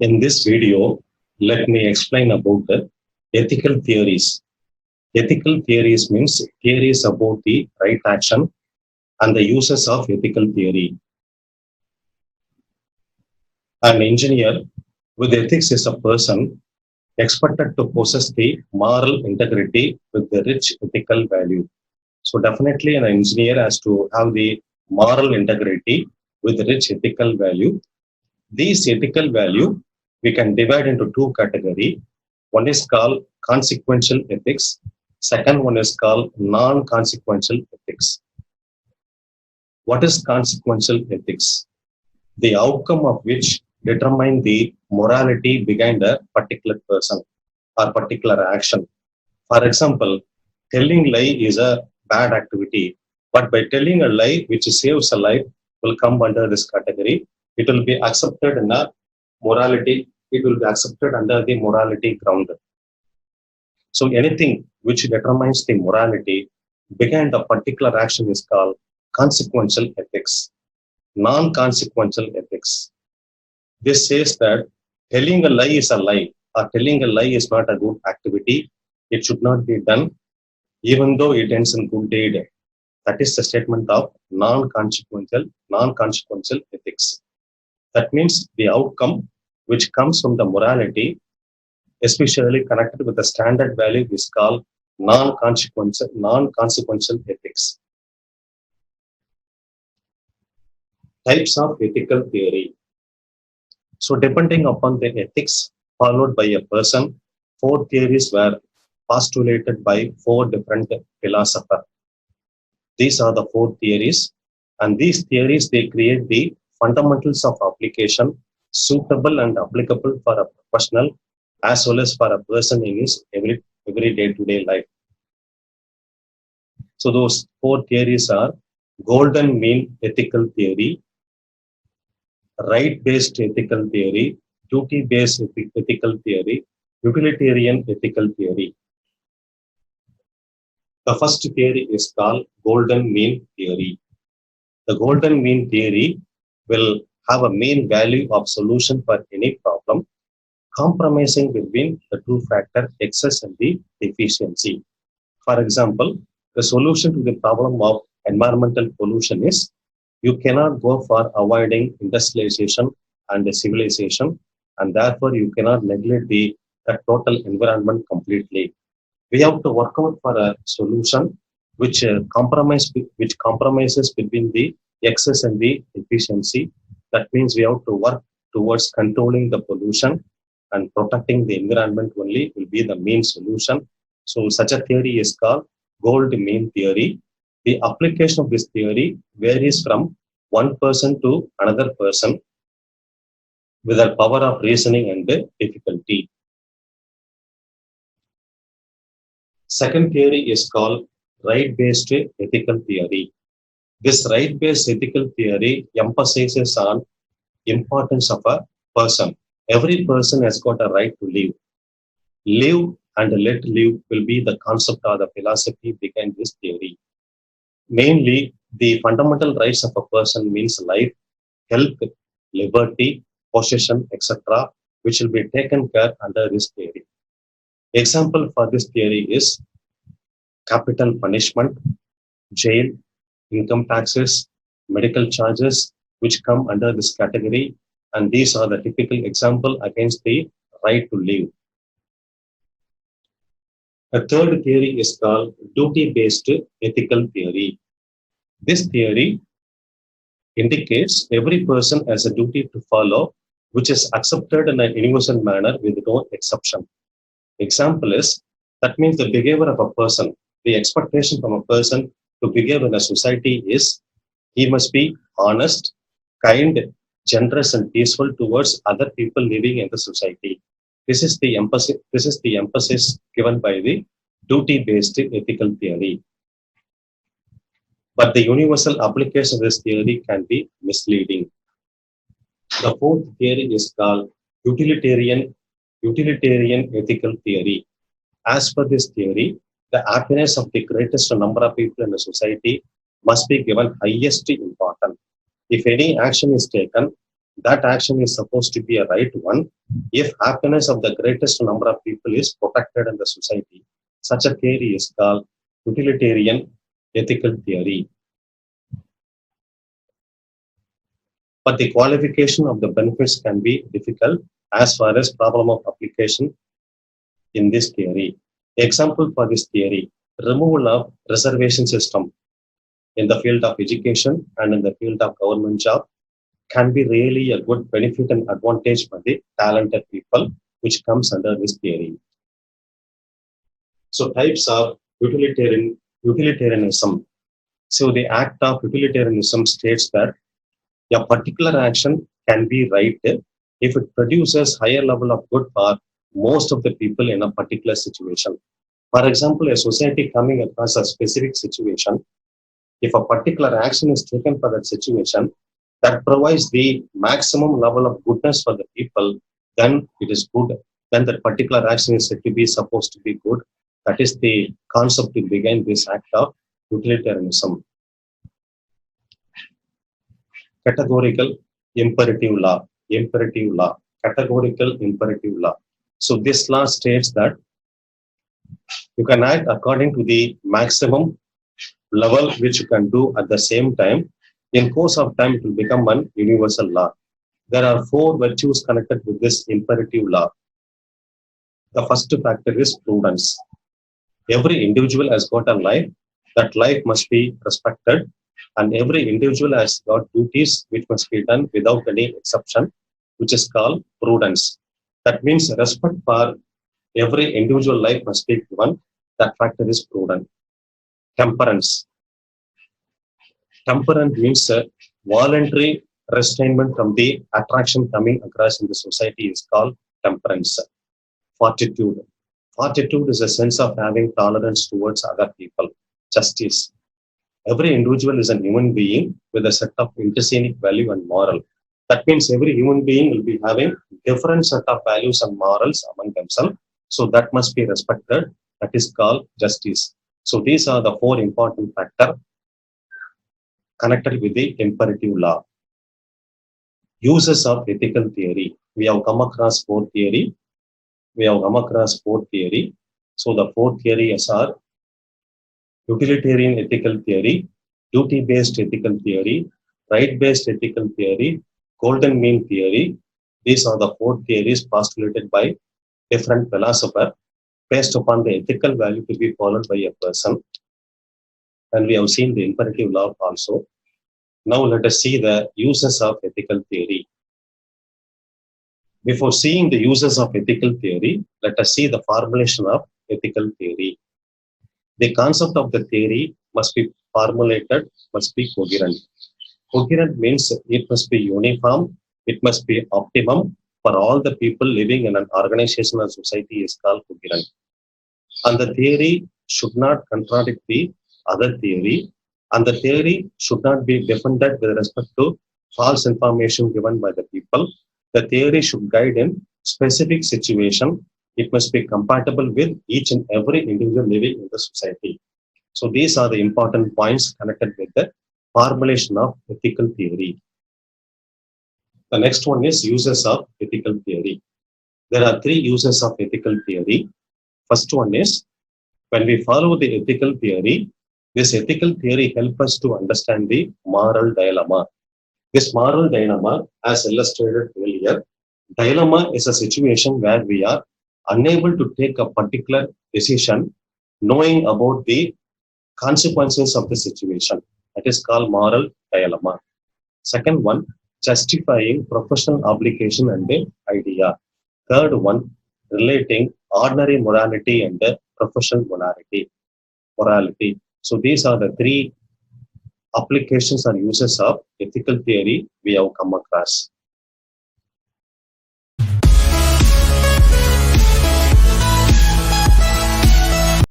In this video, let me explain about the ethical theories. Ethical theories means theories about the right action and the uses of ethical theory. An engineer with ethics is a person expected to possess the moral integrity with the rich ethical value. So definitely an engineer has to have the moral integrity with rich ethical value. These ethical value we can divide into two categories. One is called consequential ethics. Second one is called non-consequential ethics. What is consequential ethics? The outcome of which determine the morality behind a particular person or particular action. For example, telling lie is a bad activity, but by telling a lie which saves a life will come under this category. It will be accepted in a morality. It will be accepted under the morality ground. So anything which determines the morality behind a particular action is called consequential ethics. Non-consequential ethics. This says that telling a lie is a lie, or telling a lie is not a good activity. It should not be done, even though it ends in good deed. That is the statement of non-consequential ethics. That means the outcome which comes from the morality, especially connected with the standard value, is called non-consequential ethics. Types of ethical theory. So depending upon the ethics followed by a person, four theories were postulated by four different philosophers. These are the four theories, and these theories they create the fundamentals of application suitable and applicable for a professional as well as for a person in his every day-to-day life. So those four theories are golden mean ethical theory, right-based ethical theory, duty-based ethical theory, utilitarian ethical theory. The first theory is called golden mean theory. The golden mean theory will have a main value of solution for any problem, compromising between the two factor excess and the efficiency. For example, the solution to the problem of environmental pollution is you cannot go for avoiding industrialization and civilization, and therefore you cannot neglect the total environment completely. We have to work out for a solution which compromises between the excess and the efficiency. That means we have to work towards controlling the pollution and protecting the environment only will be the main solution. So such a theory is called gold mean theory. The application of this theory varies from one person to another person with the power of reasoning and the difficulty. Second theory is called right-based ethical theory. This right-based ethical theory emphasizes on importance of a person. Every person has got a right to live. Live and let live will be the concept or the philosophy behind this theory. Mainly, the fundamental rights of a person means life, health, liberty, possession, etc., which will be taken care under this theory. Example for this theory is capital punishment, jail, income taxes, medical charges, which come under this category, and these are the typical example against the right to live. A third theory is called duty-based ethical theory. This theory indicates every person has a duty to follow, which is accepted in a universal manner with no exception. Example is that means the behavior of a person, the expectation from a person to behave in a society is he must be honest, kind, generous, and peaceful towards other people living in the society. This is the emphasis given by the duty-based ethical theory. But the universal application of this theory can be misleading. The fourth theory is called utilitarian ethical theory. As per this theory, the happiness of the greatest number of people in the society must be given highest importance. If any action is taken that action is supposed to be a right one if happiness of the greatest number of people is protected in the society. Such a theory is called utilitarian ethical theory. But the qualification of the benefits can be difficult as far as problem of application in this theory. Example for this theory: removal of reservation system in the field of education and in the field of government job can be really a good benefit and advantage for the talented people, which comes under this theory. So types of utilitarianism. So the act of utilitarianism states that a particular action can be right if it produces higher level of good for most of the people in a particular situation. For example, a society coming across a specific situation, if a particular action is taken for that situation that provides the maximum level of goodness for the people, then it is good. Then that particular action is said to be supposed to be good. That is the concept behind this act of utilitarianism. Categorical imperative law. Categorical imperative law. So this law states that you can act according to the maximum level which you can do at the same time. In course of time, it will become an universal law. There are 4 virtues connected with this imperative law. The first factor is prudence. Every individual has got a life. That life must be respected, and every individual has got duties which must be done without any exception, which is called prudence. That means respect for every individual life must be given. That factor is prudent. Temperance. Temperance means voluntary restrainment from the attraction coming across in the society is called temperance. Fortitude. Fortitude is a sense of having tolerance towards other people. Justice. Every individual is a human being with a set of intrinsic value and moral. That means every human being will be having different set of values and morals among themselves. So that must be respected. That is called justice. So these are the 4 important factors connected with the imperative law. Uses of ethical theory. We have come across 4 theory. So the 4 theories are utilitarian ethical theory, duty-based ethical theory, right-based ethical theory, golden mean theory. These are the 4 theories postulated by different philosophers based upon the ethical value to be followed by a person. And we have seen the imperative law also. Now let us see the uses of ethical theory. Before seeing the uses of ethical theory, let us see the formulation of ethical theory. The concept of the theory must be formulated, must be coherent. Coherent means it must be uniform, it must be optimum for all the people living in an organization or society is called coherent. And the theory should not contradict the other theory, and the theory should not be defended with respect to false information given by the people. The theory should guide in specific situation. It must be compatible with each and every individual living in the society. So these are the important points connected with the formulation of ethical theory. The next one is uses of ethical theory. There are 3 uses of ethical theory. First one is, when we follow the ethical theory, this ethical theory helps us to understand the moral dilemma. This moral dilemma, as illustrated earlier, dilemma is a situation where we are unable to take a particular decision knowing about the consequences of the situation. That is called moral dilemma. Second one, justifying professional obligation and the idea. Third one, relating ordinary morality and the professional morality. So these are the 3 applications or uses of ethical theory we have come across.